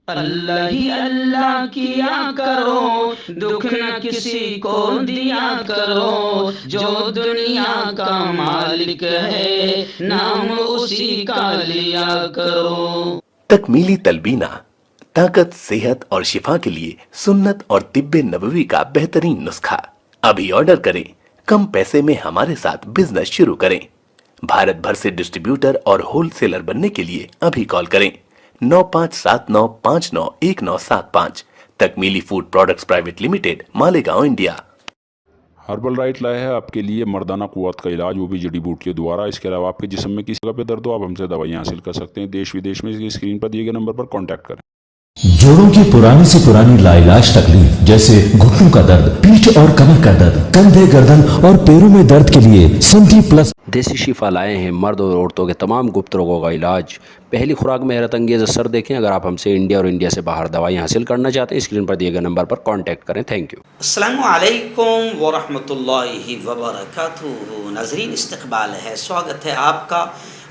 اللہ ہی اللہ کیا کرو، دکھ نہ کسی کو دیا کرو، جو دنیا کا مالک ہے نام اسی کا لیا کرو۔ تکمیلی تلبینہ طاقت، صحت اور شفا کے لیے سنت اور طب نبوی کا بہترین نسخہ۔ ابھی آرڈر کریں، کم پیسے میں ہمارے ساتھ بزنس شروع کریں۔ بھارت بھر سے ڈسٹریبیوٹر اور ہول سیلر بننے کے لیے ابھی کال کریں 9579591975۔ Takmeeli food products private limited, Malegaon, India. Herbal right لائے ہے آپ کے لیے مردانہ قوت کا علاج، وہ بھی جڑی بوٹیوں دوارا۔ اس کے علاوہ آپ کے جسم میں کسی جگہ پہ درد ہو، آپ ہم سے دوائیاں حاصل کر سکتے ہیں دیش ودیش میں۔ اسکرین پر دیے گئے نمبر پر کانٹیکٹ کریں۔ جوڑوں کی پرانی سے پرانی لاعلاج تکلیف جیسے گھٹنوں کا درد، پیٹھ اور کمر کا درد، کندھے، گردن اور پیروں میں درد کے لیے سنٹی پلس دیسی شفا لائے ہیں مرد اور عورتوں کے تمام گپت روگوں کا علاج۔ پہلی خوراک میں حیرت انگیز اثر دیکھیں۔ اگر آپ ہم سے انڈیا اور انڈیا سے باہر دوائیں حاصل کرنا چاہتے ہیں، اسکرین پر دیے گئے نمبر پر کانٹیکٹ کریں۔ Thank you. السلام علیکم ورحمۃ اللہ وبرکاتہ۔ ناظرین، استقبال ہے، سواگت ہے آپ کا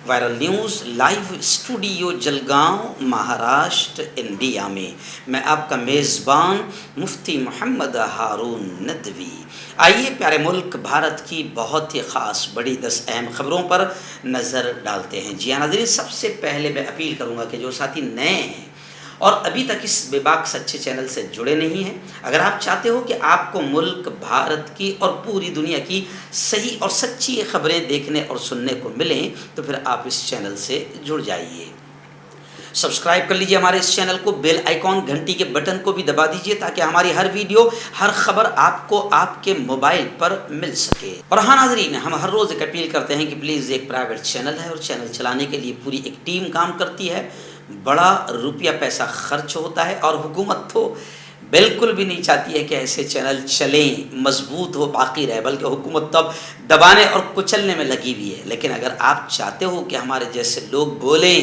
viral news live studio Jalgaon, Maharashtra, India میں۔ میں آپ کا میزبان مفتی محمد ہارون ندوی۔ آئیے پیارے ملک بھارت کی بہت ہی خاص بڑی 10 اہم خبروں پر نظر ڈالتے ہیں۔ جی ہاں ناظرین، سب سے پہلے میں اپیل کروں گا کہ جو ساتھی نئے ہیں اور ابھی تک اس بے باک سچے چینل سے جڑے نہیں ہیں، اگر آپ چاہتے ہو کہ آپ کو ملک بھارت کی اور پوری دنیا کی صحیح اور سچی خبریں دیکھنے اور سننے کو ملیں تو پھر آپ اس چینل سے جڑ جائیے۔ سبسکرائب کر لیجئے ہمارے اس چینل کو، بیل آئیکن گھنٹی کے بٹن کو بھی دبا دیجئے تاکہ ہماری ہر ویڈیو، ہر خبر آپ کو آپ کے موبائل پر مل سکے۔ اور ہاں ناظرین، ہم ہر روز ایک اپیل کرتے ہیں کہ پلیز، ایک پرائیویٹ چینل ہے اور چینل چلانے کے لیے پوری ایک ٹیم کام کرتی ہے، بڑا روپیہ پیسہ خرچ ہوتا ہے، اور حکومت تو بالکل بھی نہیں چاہتی ہے کہ ایسے چینل چلیں، مضبوط ہو، باقی رہے، بلکہ حکومت تب دبانے اور کچلنے میں لگی ہوئی ہے۔ لیکن اگر آپ چاہتے ہو کہ ہمارے جیسے لوگ بولیں،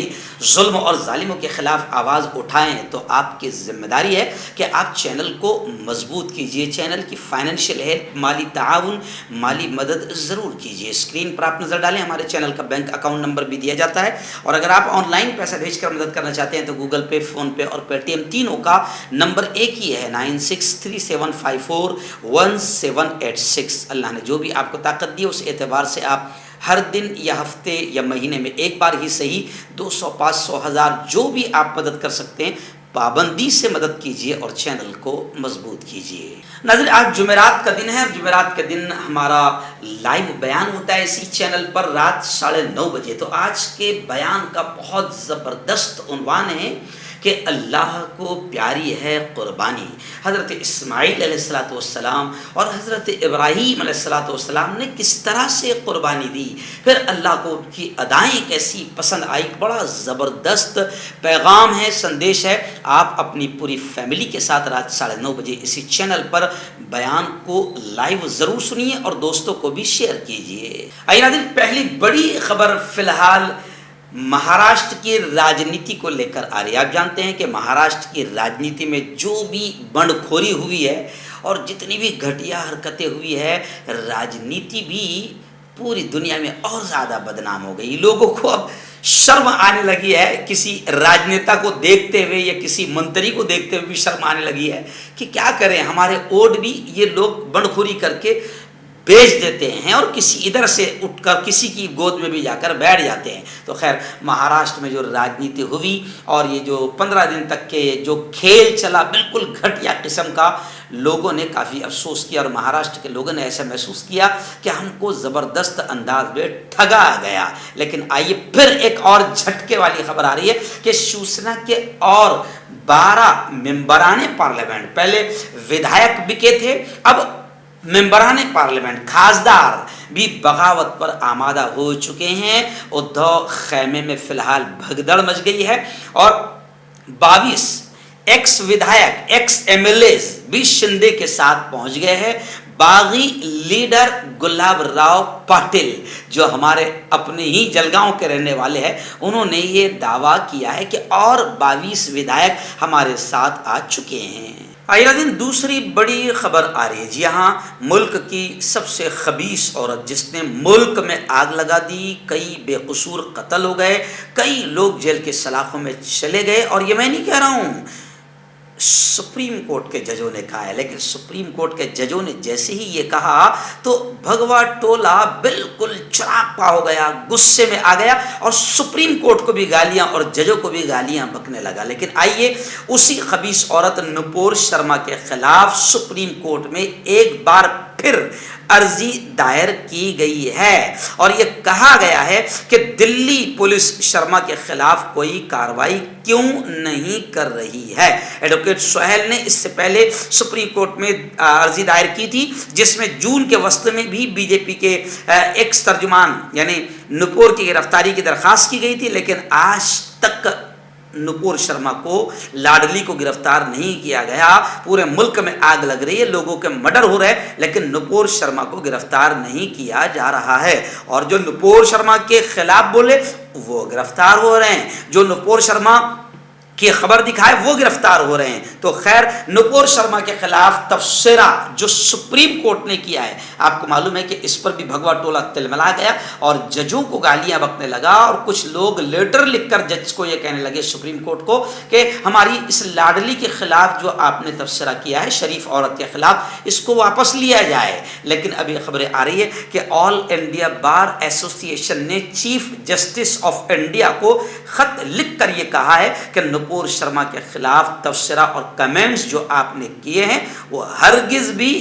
ظلم اور ظالموں کے خلاف آواز اٹھائیں، تو آپ کی ذمہ داری ہے کہ آپ چینل کو مضبوط کیجئے، چینل کی فائنینشیل ہیلپ، مالی تعاون، مالی مدد ضرور کیجئے۔ اسکرین پر آپ نظر ڈالیں، ہمارے چینل کا بینک اکاؤنٹ نمبر بھی دیا جاتا ہے، اور اگر آپ آن لائن پیسہ بھیج کر مدد کرنا چاہتے ہیں تو گوگل پے، فون پے اور پے ٹی ایم تینوں کا نمبر ایک ہی ہے، 9637541786۔ اللہ نے جو بھی آپ کو طاقت دی، اس اعتبار سے آپ ہر دن یا ہفتے یا مہینے میں ایک بار ہی صحیح 200، 500، 1000 جو بھی آپ مدد کر سکتے ہیں، پابندی سے مدد کیجئے اور چینل کو مضبوط کیجئے۔ ناظرین، آج جمعرات کا دن ہے، اور جمعرات کے دن ہمارا لائیو بیان ہوتا ہے اسی چینل پر رات 9:30 بجے۔ تو آج کے بیان کا بہت زبردست عنوان ہے کہ اللہ کو پیاری ہے قربانی۔ حضرت اسماعیل علیہ السلام اور حضرت ابراہیم علیہ السلام نے کس طرح سے قربانی دی، پھر اللہ کو ان کی ادائیں کیسی پسند آئی۔ بڑا زبردست پیغام ہے، سندیش ہے۔ آپ اپنی پوری فیملی کے ساتھ رات 9:30 بجے اسی چینل پر بیان کو لائیو ضرور سنیے اور دوستوں کو بھی شیئر کیجیے۔ آئیے ناظرین، پہلی بڑی خبر فی الحال مہاراشٹر کی راجنیتی کو لے کر آ رہی ہے۔ آپ جانتے ہیں کہ مہاراشٹر کی راجنیتی میں جو بھی بنڈ کھوری ہوئی ہے اور جتنی بھی گھٹیا حرکتیں ہوئی ہے، راجنیتی بھی پوری دنیا میں اور زیادہ بدنام ہو گئی۔ لوگوں کو اب شرم آنے لگی ہے، کسی راجنیتا کو دیکھتے ہوئے یا کسی منتری کو دیکھتے ہوئے بھی شرم آنے لگی ہے کہ کیا کریں، ہمارے ووٹ بھی یہ لوگ بنڈ کھوری کر کے بیچ دیتے ہیں اور کسی ادھر سے اٹھ کر کسی کی گود میں بھی جا کر بیٹھ جاتے ہیں۔ تو خیر، مہاراشٹر میں جو راجنیتی ہوئی اور یہ جو 15 دن تک کے جو کھیل چلا، بالکل گھٹیا قسم کا، لوگوں نے کافی افسوس کیا، اور مہاراشٹر کے لوگوں نے ایسا محسوس کیا کہ ہم کو زبردست انداز میں ٹھگا گیا۔ لیکن آئیے پھر ایک اور جھٹکے والی خبر آ رہی ہے کہ شیوسینا کے اور 12 ممبران پارلیمنٹ، پہلے ودھایک بکے تھے، اب ممبران پارلیمنٹ، خاصدار بھی بغاوت پر آمادہ ہو چکے ہیں۔ ادھو خیمے میں فی الحال بھگدڑ مچ گئی ہے، اور 22 ایکس ودھایک، ایکس ایم ایل ایز بھی شندے کے ساتھ پہنچ گئے ہیں۔ باغی لیڈر گلاب راؤ پاٹل، جو ہمارے اپنے ہی جلگاؤں کے رہنے والے ہیں، انہوں نے یہ دعویٰ کیا ہے کہ اور 22 ودھایک ہمارے ساتھ آ چکے ہیں۔ آئیے دن دوسری بڑی خبر آ رہی ہے۔ جی ہاں، ملک کی سب سے خبیث عورت جس نے ملک میں آگ لگا دی، کئی بے قصور قتل ہو گئے، کئی لوگ جیل کے سلاخوں میں چلے گئے، اور یہ میں نہیں کہہ رہا ہوں، सुप्रीम कोर्ट के जजों ने कहा है। लेकिन सुप्रीम कोर्ट के जजों ने जैसे ही ये कहा तो भगवा टोला बिल्कुल चिरागपा हो गया, गुस्से में आ गया और सुप्रीम कोर्ट को भी गालियां और जजों को भी गालियां बकने लगा। लेकिन आइए, उसी खबीस औरत नुपुर शर्मा के खिलाफ सुप्रीम कोर्ट में एक बार फिर अर्जी दायर की गई है और यह कहा गया है कि दिल्ली पुलिस शर्मा के खिलाफ कोई कार्रवाई क्यों नहीं कर रही है। एडवोकेट सोहेल ने इससे पहले सुप्रीम कोर्ट में अर्जी दायर की थी, जिसमें जून के वस्त में भी बीजेपी के एक्स तर्जुमान यानी नुपुर की गिरफ्तारी की दरखास्त की गई थी। लेकिन आज तक नुपुर शर्मा को, लाडली को गिरफ्तार नहीं किया गया। पूरे मुल्क में आग लग रही है, लोगों के मर्डर हो रहे हैं, लेकिन नुपुर शर्मा को गिरफ्तार नहीं किया जा रहा है। और जो नुपुर शर्मा के खिलाफ बोले वो गिरफ्तार हो रहे हैं, जो नुपुर शर्मा की खबर दिखाए वो गिरफ्तार हो रहे हैं। तो खैर, नुपुर शर्मा के खिलाफ तबसरा जो सुप्रीम कोर्ट ने किया है, आपको मालूम है कि इस पर भी भगवा टोला तिलमिला गया और जजों को गालियां बकने लगा और कुछ लोग लेटर लिखकर जज को ये कहने लगे, सुप्रीम कोर्ट को, कि हमारी इस लाडली के खिलाफ जो आपने तबसरा किया है, शरीफ औरत के खिलाफ, इसको वापस लिया जाए। लेकिन अभी खबरें आ रही है कि ऑल इंडिया बार एसोसिएशन ने चीफ जस्टिस ऑफ इंडिया को खत लिखकर ये कहा है कि नुपुर शर्मा के खिलाफ तबसरा और कमेंट्स जो आपने किए हैं वो हरगिज भी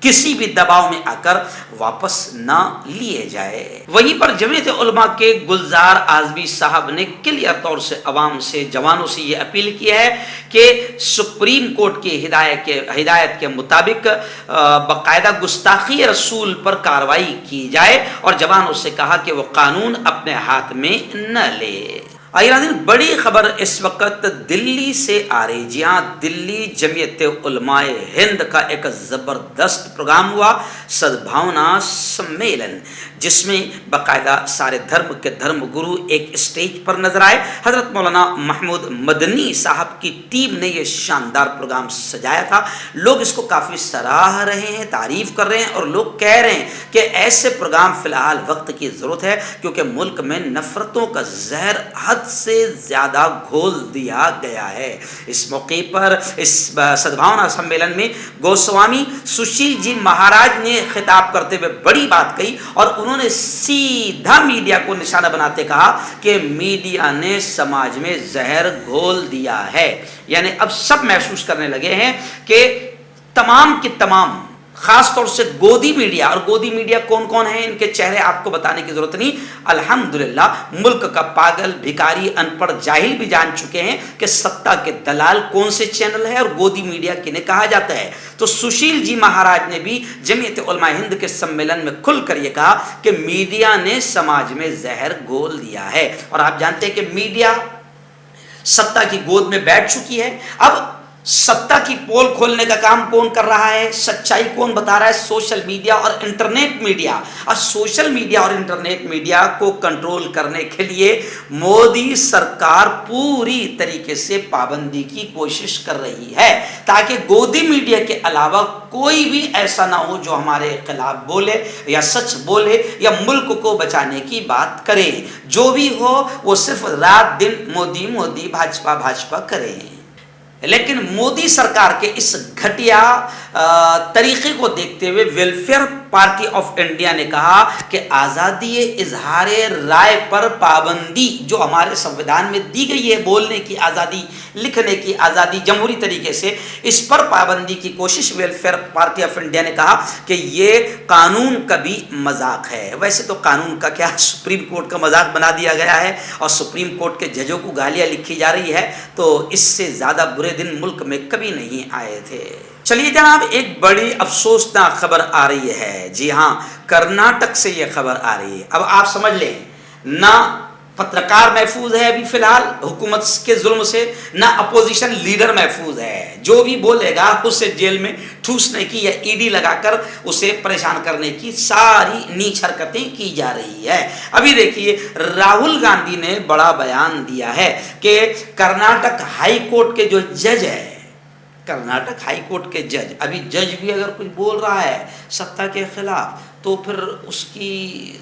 किसी भी दबाव में आकर वापस ना लिए जाए। वहीं पर जमीयत उलमा के गुलजार आजमी साहब ने क्लियर तौर से अवाम से, जवानों से ये अपील की है कि सुप्रीम कोर्ट की हिदायत के मुताबिक बाकायदा गुस्ताखी रसूल पर कार्रवाई की जाए और जवानों से कहा कि वो कानून अपने हाथ में न ले। आइए, बड़ी खबर इस वक्त दिल्ली से आ रही। जी हाँ, दिल्ली जमीयत उलमाए हिंद का एक ज़बरदस्त प्रोग्राम हुआ, सद्भावना सम्मेलन, जिसमें बाकायदा सारे धर्म के धर्म गुरु एक स्टेज पर नजर आए। हजरत मौलाना महमूद मदनी साहब की टीम ने यह शानदार प्रोग्राम सजाया था। लोग इसको काफ़ी सराह रहे हैं, तारीफ कर रहे हैं और लोग कह रहे हैं कि ऐसे प्रोग्राम फ़िलहाल वक्त की ज़रूरत है, क्योंकि मुल्क में नफ़रतों का जहर हद से ज़्यादा घोल दिया गया है। इस मौके पर इस सद्भावना सम्मेलन में गोस्वामी सुशील जी महाराज ने खिताब करते हुए बड़ी बात कही और उन्होंने सीधा मीडिया को निशाना बनाते कहा कि मीडिया ने समाज में जहर घोल दिया है। यानी अब सब महसूस करने लगे हैं कि तमाम की तमाम, खास तौर से गोदी मीडिया, और गोदी मीडिया कौन कौन है इनके चेहरे आपको बताने की जरूरत नहीं, अल्हम्दुलिल्लाह मुल्क का पागल, भिखारी, अनपढ़, जाहिल भी जान चुके हैं कि सत्ता के दलाल कौन से चैनल है और गोदी मीडिया किन्हें कहा जाता है। तो सुशील जी महाराज ने भी जमीयत उलमा हिंद के सम्मेलन में खुलकर यह कहा कि मीडिया ने समाज में जहर घोल दिया है। और आप जानते हैं कि मीडिया सत्ता की गोद में बैठ चुकी है। अब सत्ता की पोल खोलने का काम कौन कर रहा है, सच्चाई कौन बता रहा है? सोशल मीडिया और इंटरनेट मीडिया। और सोशल मीडिया और इंटरनेट मीडिया को कंट्रोल करने के लिए मोदी सरकार पूरी तरीके से पाबंदी की कोशिश कर रही है, ताकि गोदी मीडिया के अलावा कोई भी ऐसा ना हो जो हमारे खिलाफ बोले या सच बोले या मुल्क को बचाने की बात करे। जो भी हो वो सिर्फ रात दिन मोदी मोदी, भाजपा भाजपा करें। लेकिन मोदी सरकार के इस घटिया तरीके को देखते हुए वेलफेयर पार्टी ऑफ इंडिया ने कहा कि आज़ादी इजहार राय पर पाबंदी जो हमारे संविधान में दी गई है, बोलने की आज़ादी, लिखने की आज़ादी जमहूरी तरीके से, इस पर पाबंदी की कोशिश वेलफेयर पार्टी ऑफ इंडिया ने कहा कि ये कानून का भी मजाक है। वैसे तो कानून का क्या, सुप्रीम कोर्ट का मजाक बना दिया गया है और सुप्रीम कोर्ट के जजों को गालियाँ लिखी जा रही है, तो इससे ज़्यादा बुरे दिन मुल्क में कभी नहीं आए थे। चलिए जनाब, एक बड़ी अफसोसनाक खबर आ रही है। जी हाँ, कर्नाटक से ये खबर आ रही है। अब आप समझ लें, ना पत्रकार महफूज है अभी फिलहाल हुकूमत के जुल्म से, ना अपोजिशन लीडर महफूज है। जो भी बोलेगा उसे जेल में ठूसने की या ईडी लगाकर उसे परेशान करने की सारी नीच हरकतें की जा रही है। अभी देखिए, राहुल गांधी ने बड़ा बयान दिया है कि कर्नाटक हाई कोर्ट के जो जज है, कर्नाटक हाई कोर्ट के जज, अभी जज भी अगर कुछ बोल रहा है सत्ता के खिलाफ तो फिर उसकी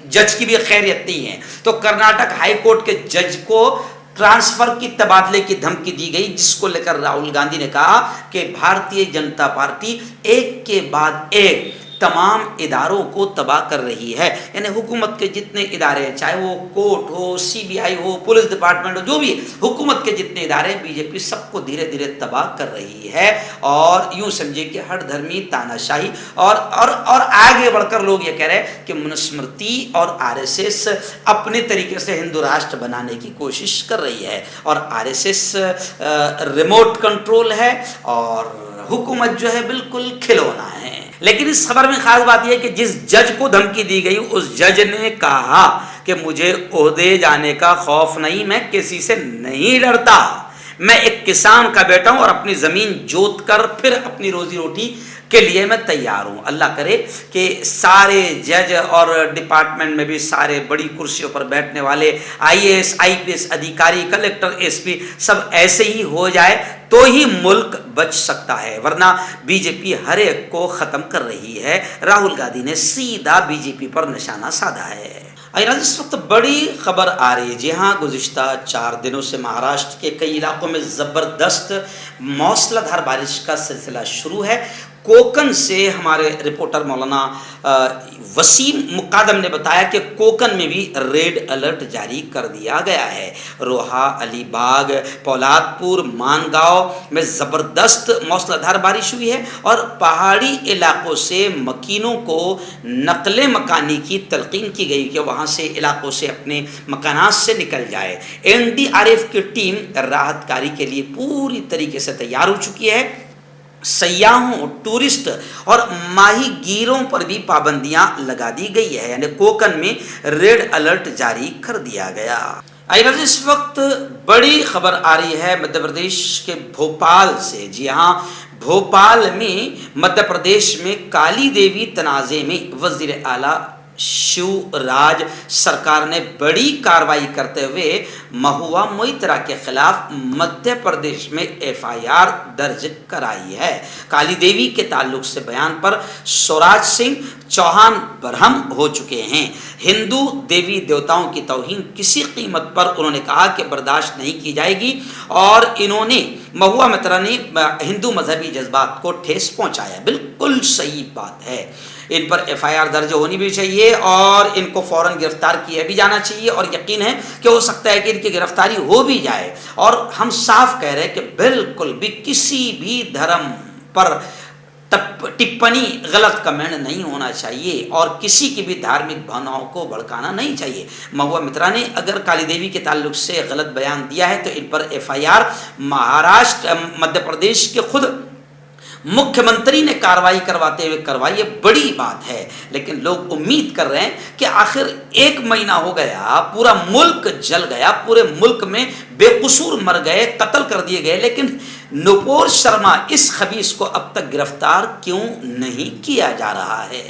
जज की भी खैरियत नहीं है। तो कर्नाटक हाई कोर्ट के जज को ट्रांसफर की तबादले की धमकी दी गई, जिसको लेकर राहुल गांधी ने कहा कि भारतीय जनता पार्टी एक के बाद एक तमाम इदारों को तबाह कर रही है। यानी हुकूमत के जितने इदारे हैं, चाहे वो कोर्ट हो, सीबीआई हो, पुलिस डिपार्टमेंट हो, जो भी हुकूमत के जितने इदारे हैं, बीजेपी सबको धीरे धीरे तबाह कर रही है। और यूं समझिए कि हर धर्मी तानाशाही और आगे बढ़कर लोग ये कह रहे हैं कि मनुस्मृति और आरएसएस अपने तरीके से हिंदू राष्ट्र बनाने की कोशिश कर रही है, और आरएसएस रिमोट कंट्रोल है और हुकूमत जो है बिल्कुल खिलौना है। लेकिन इस खबर में खास बात यह है कि जिस जज को धमकी दी गई, उस जज ने कहा कि मुझे ओहदे जाने का खौफ नहीं, मैं किसी से नहीं डरता, मैं एक किसान का बेटा हूं और अपनी जमीन जोत कर फिर अपनी रोजी रोटी के लिए मैं तैयार हूं। अल्लाह करे कि सारे जज और डिपार्टमेंट में भी सारे बड़ी कुर्सियों पर बैठने वाले आईएएस, आईपीएस अधिकारी, कलेक्टर, एसपी सब ऐसे ही हो जाए तो ही मुल्क बच सकता है, वरना बीजेपी हर एक को खत्म कर रही है। राहुल गांधी ने सीधा बीजेपी पर निशाना साधा है। इस वक्त बड़ी खबर आ रही है। जी हाँ, गुज़िश्ता 4 दिनों से महाराष्ट्र के कई इलाकों में ज़बरदस्त मौसलाधार बारिश का सिलसिला शुरू है। कोकन से हमारे रिपोर्टर मौलाना वसीम मुकादम ने बताया कि कोकन में भी रेड अलर्ट जारी कर दिया गया है। रोहा, अलीबाग, पौलादपुर, मानगांव में ज़बरदस्त मौसलाधार बारिश हुई है और पहाड़ी इलाकों से मकीनों को नकले मकानी की तलकीन की गई कि वहाँ से इलाकों से अपने मकानात से निकल जाए। एनडीआरएफ की टीम राहत कार्य के लिए पूरी तरीके से तैयार हो चुकी है। सयाहों, टूरिस्ट और माहीगीरों पर भी पाबंदियां लगा दी गई है, यानी कोकन में रेड अलर्ट जारी कर दिया गया। इस वक्त बड़ी खबर आ रही है मध्य प्रदेश के भोपाल से। जी हाँ, भोपाल में मध्य प्रदेश में काली देवी तनाज़े में वज़ीर आला शिवराज सरकार ने बड़ी कार्रवाई करते हुए महुआ मोइत्रा के खिलाफ मध्य प्रदेश में एफआईआर दर्ज कराई है। काली देवी के ताल्लुक से बयान पर स्वराज सिंह चौहान बरहम हो चुके हैं। हिंदू देवी देवताओं की तौहीन किसी कीमत पर उन्होंने कहा कि बर्दाश्त नहीं की जाएगी, और इन्होंने महुआ मोइत्रा ने हिंदू मजहबी जज्बात को ठेस पहुंचाया। बिल्कुल सही बात है, इन पर एफआईआर दर्ज होनी भी चाहिए और इनको फौरन गिरफ्तार किया भी जाना चाहिए, और यकीन है कि हो सकता है कि इनकी गिरफ्तारी हो भी जाए। और हम साफ कह रहे हैं कि बिल्कुल भी किसी भी धर्म पर टिप्पणी, गलत कमेंट नहीं होना चाहिए और किसी की भी धार्मिक भावनाओं को भड़काना नहीं चाहिए। महुआ मोइत्रा ने अगर काली देवी के ताल्लुक से गलत बयान दिया है तो इन पर एफआईआर महाराष्ट्र, मध्य प्रदेश के खुद मुख्यमंत्री ने कार्रवाई करवाते हुए करवाई, ये बड़ी बात है। लेकिन लोग उम्मीद कर रहे हैं कि आखिर 1 महीना हो गया, पूरा मुल्क जल गया, पूरे मुल्क में बेकसूर मर गए, कत्ल कर दिए गए, लेकिन नुपुर शर्मा इस खबीस को अब तक गिरफ्तार क्यों नहीं किया जा रहा है।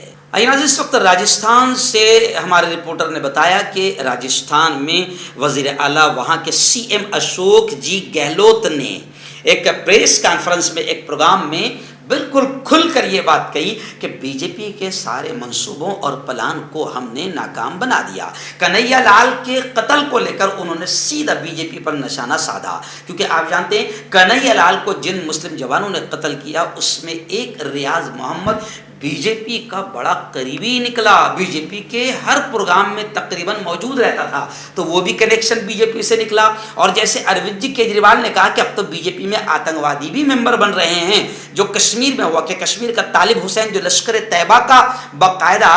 इस वक्त राजस्थान से हमारे रिपोर्टर ने बताया कि राजस्थान में वजीर आला वहाँ के सीएम अशोक जी गहलोत ने एक प्रेस कॉन्फ्रेंस में, एक प्रोग्राम में बिल्कुल खुलकर ये बात कही कि बीजेपी के सारे मंसूबों और प्लान को हमने नाकाम बना दिया। कन्हैया लाल के कत्ल को लेकर उन्होंने सीधा बीजेपी पर निशाना साधा, क्योंकि आप जानते हैं कन्हैया लाल को जिन मुस्लिम जवानों ने कत्ल किया उसमें एक रियाज मोहम्मद बीजेपी का बड़ा करीबी निकला, बीजेपी के हर प्रोग्राम में तकरीबन मौजूद रहता था, तो वो भी कनेक्शन बीजेपी से निकला। और जैसे अरविंद जी केजरीवाल ने कहा कि अब तो बीजेपी में आतंकवादी भी मेंबर बन रहे हैं, जो कश्मीर में हुआ कि कश्मीर का तालिब हुसैन जो लश्कर तैयबा का बाकायदा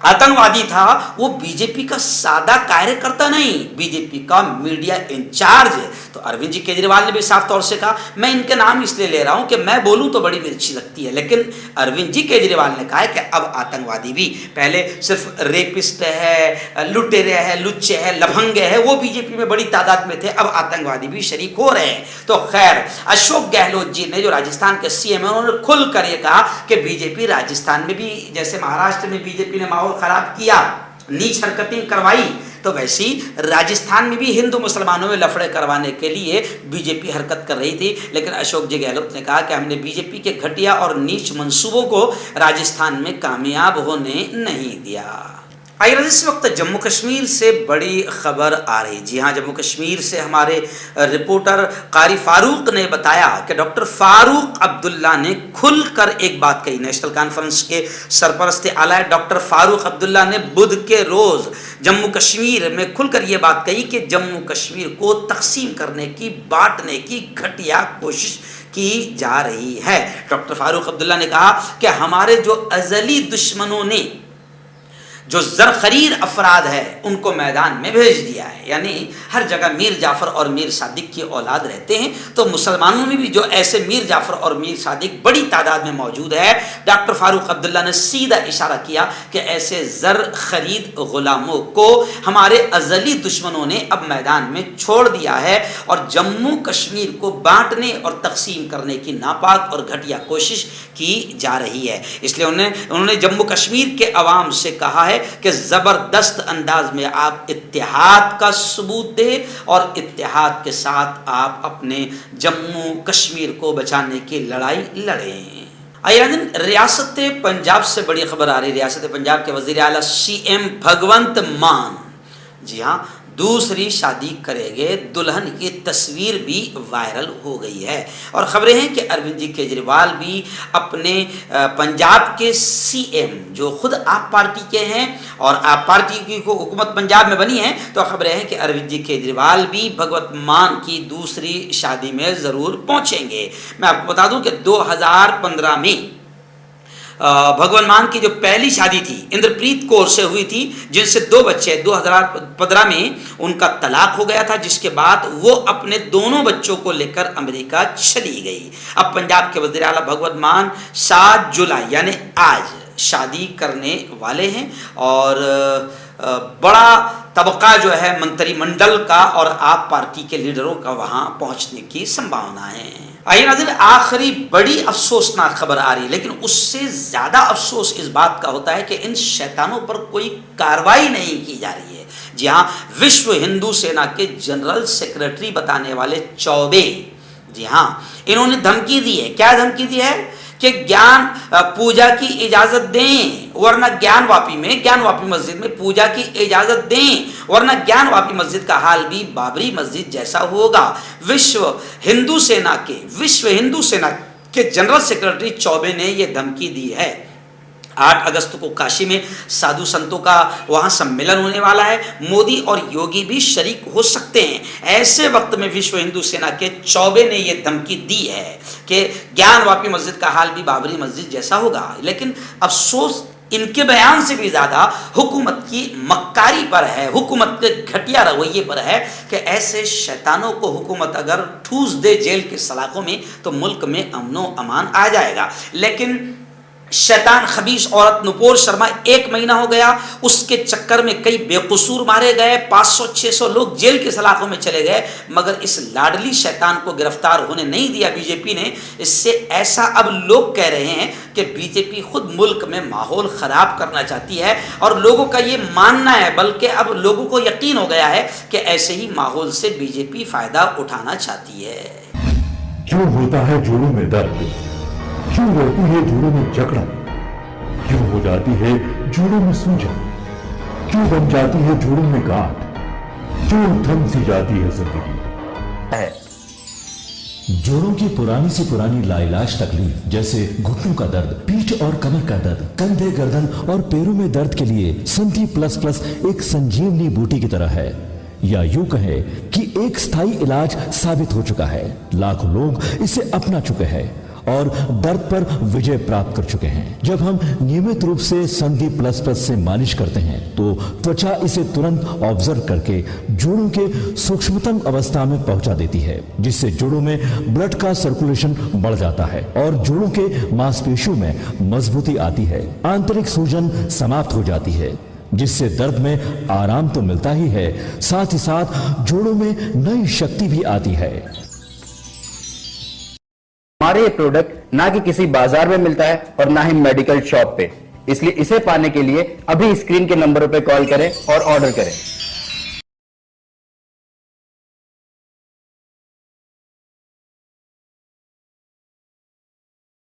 आतंकवादी था, वो बीजेपी का सादा कार्यकर्ता नहीं, बीजेपी का मीडिया इंचार्ज है। तो अरविंद जी केजरीवाल ने भी साफ तौर से कहा, मैं इनके नाम इसलिए ले रहा हूं कि मैं बोलूं तो बड़ी अच्छी लगती है, लेकिन अरविंद जी केजरीवाल ने कहा है कि अब आतंकवादी भी, पहले सिर्फ रेपिस्ट है, लुटेरे है, लुच्चे है, लफंगे है, वो बीजेपी में बड़ी तादाद में थे, अब आतंकवादी भी शरीक हो रहे हैं। तो खैर, अशोक गहलोत जी ने जो राजस्थान के सीएम है, उन्होंने खुल कर ये कहा कि बीजेपी राजस्थान में भी, जैसे महाराष्ट्र में बीजेपी ने माहौल खराब किया, नीच हरकतें करवाई, तो वैसी राजस्थान में भी हिंदू मुसलमानों में लफड़े करवाने के लिए बीजेपी हरकत कर रही थी। लेकिन अशोक जी गहलोत ने कहा कि हमने बीजेपी के घटिया और नीच मंसूबों को राजस्थान में कामयाब होने नहीं दिया। आइए इस वक्त जम्मू कश्मीर से बड़ी खबर आ रही। जी हाँ, जम्मू कश्मीर से हमारे रिपोर्टर कारी फारूक ने बताया कि डॉक्टर फारूक अब्दुल्ला ने खुलकर एक बात कही। नेशनल कॉन्फ्रेंस के सरपरस्त आला डॉक्टर फारूक अब्दुल्ला ने बुध के रोज जम्मू कश्मीर में खुलकर ये बात कही कि जम्मू कश्मीर को तकसीम करने की, बांटने की घटिया कोशिश की जा रही है। डॉक्टर फारूक अब्दुल्ला ने कहा कि हमारे जो अजली दुश्मनों ने जो ज़रख़रीर अफराद है उनको मैदान में भेज दिया है, यानी हर जगह मीर जाफ़र और मीर सादिक की औलाद रहते हैं, तो मुसलमानों में भी जो ऐसे मीर जाफ़र और मीर सादिक बड़ी तादाद में मौजूद है। डॉक्टर फारूक अब्दुल्ला ने सीधा इशारा किया कि ऐसे ज़रख़रीद ग़ुलामों को हमारे अज़ली दुश्मनों ने अब मैदान में छोड़ दिया है और जम्मू कश्मीर को बांटने और तकसीम करने की नापाक और घटिया कोशिश की जा रही है। इसलिए उन्होंने जम्मू कश्मीर के अवाम से कहा है कि ज़बरदस्त अंदाज में आप इत्तेहाद का सबूत दें और इत्तेहाद के साथ आप अपने जम्मू कश्मीर को बचाने की लड़ाई लड़ें। रियासत पंजाब से बड़ी खबर आ रही। रियासत पंजाब के वज़ीर आला CM भगवंत मान, जी हाँ, दूसरी शादी करेंगे, दुल्हन की तस्वीर भी वायरल हो गई है। और खबरें हैं कि अरविंद जी केजरीवाल भी अपने पंजाब के CM जो खुद आप पार्टी के हैं और आप पार्टी की हुकूमत पंजाब में बनी है, तो खबरें हैं कि अरविंद जी केजरीवाल भी भगवंत मान की दूसरी शादी में ज़रूर पहुंचेंगे। मैं आपको बता दूं कि 2015 में भगवंत मान की जो पहली शादी थी इंद्रप्रीत कौर से हुई थी, जिनसे 2 बच्चे 2015 में उनका तलाक हो गया था, जिसके बाद वो अपने दोनों बच्चों को लेकर अमेरिका चली गई। अब पंजाब के वज़ीर आला भगवंत मान 7 जुलाई यानी आज शादी करने वाले हैं और बड़ा तबका जो है मंत्रिमंडल का और आप पार्टी के लीडरों का वहां पहुंचने की संभावना है। आइए नाज़रीन, आखिरी बड़ी अफसोसनाक खबर आ रही है, लेकिन उससे ज्यादा अफसोस इस बात का होता है कि इन शैतानों पर कोई कार्रवाई नहीं की जा रही है। जी हाँ, विश्व हिंदू सेना के जनरल सेक्रेटरी बताने वाले चौबे, जी हाँ, इन्होंने धमकी दी है। क्या धमकी दी है कि ज्ञान पूजा की इजाजत दें, वरना ज्ञानवापी मस्जिद में पूजा की इजाजत दें, वरना ज्ञानवापी मस्जिद का हाल भी बाबरी मस्जिद जैसा होगा। विश्व हिंदू सेना के जनरल सेक्रेटरी चौबे ने यह धमकी दी है। 8 अगस्त को काशी में साधु संतों का वहां सम्मेलन होने वाला है। मोदी और योगी भी शरीक हो सकते हैं। ऐसे वक्त में विश्व हिंदू सेना के चौबे ने यह धमकी दी है कि ज्ञानवापी मस्जिद का हाल भी बाबरी मस्जिद जैसा होगा। लेकिन अफसोस इनके बयान से भी ज्यादा हुकूमत की मक्कारी पर है, हुकूमत के घटिया रवैये पर है कि ऐसे शैतानों को हुकूमत अगर ठूस दे जेल के सलाखों में तो मुल्क में अमनो अमान आ जाएगा। लेकिन शैतान खबीस औरत नुपुर शर्मा 1 महीना हो गया, उसके चक्कर में कई बेकसूर मारे गए, 500-600 लोग जेल के सलाखों में चले गए, मगर इस लाडली शैतान को गिरफ्तार होने नहीं दिया बीजेपी ने। इससे ऐसा अब लोग कह रहे हैं कि बीजेपी खुद मुल्क में माहौल खराब करना चाहती है और लोगों का ये मानना है, बल्कि अब लोगों को यकीन हो गया है कि ऐसे ही माहौल से बीजेपी फायदा उठाना चाहती है। क्यों होता है जोड़ों में दर्द, क्यों रहती है जोड़ों में जकड़न, क्यों हो जाती है जोड़ों में सूजन, क्यों बन जाती है जोड़ों में गांठ, क्यों थम सी जाती है जिंदगी। जोड़ों की पुरानी से पुरानी लाइलाज तकलीफ जैसे घुटनों का दर्द, पीठ और कमर का दर्द, कंधे, गर्दन और पैरों में दर्द के लिए संधि प्लस एक संजीवनी बूटी की तरह है, या यूं कहे कि एक स्थायी इलाज साबित हो चुका है। लाखों लोग इसे अपना चुके हैं और दर्द पर विजय प्राप्त कर चुके हैं। जब हम नियमित रूप से संधि प्लस से मालिश करते हैं तो त्वचा इसे तुरंत ऑब्जर्व करके जोड़ों के सूक्ष्मतम अवस्था में पहुंचा देती है, जिससे जोड़ों में ब्लड का सर्कुलेशन बढ़ जाता है और जोड़ों के मांसपेशियों में मजबूती आती है। आंतरिक सूजन समाप्त हो जाती है, जिससे दर्द में आराम तो मिलता ही है, साथ ही साथ जोड़ों में नई शक्ति भी आती है। हमारे ये प्रोडक्ट ना कि किसी बाजार में मिलता है और ना ही मेडिकल शॉप पे, इसलिए इसे पाने के लिए अभी स्क्रीन के नंबरों पे कॉल करें और ऑर्डर करें।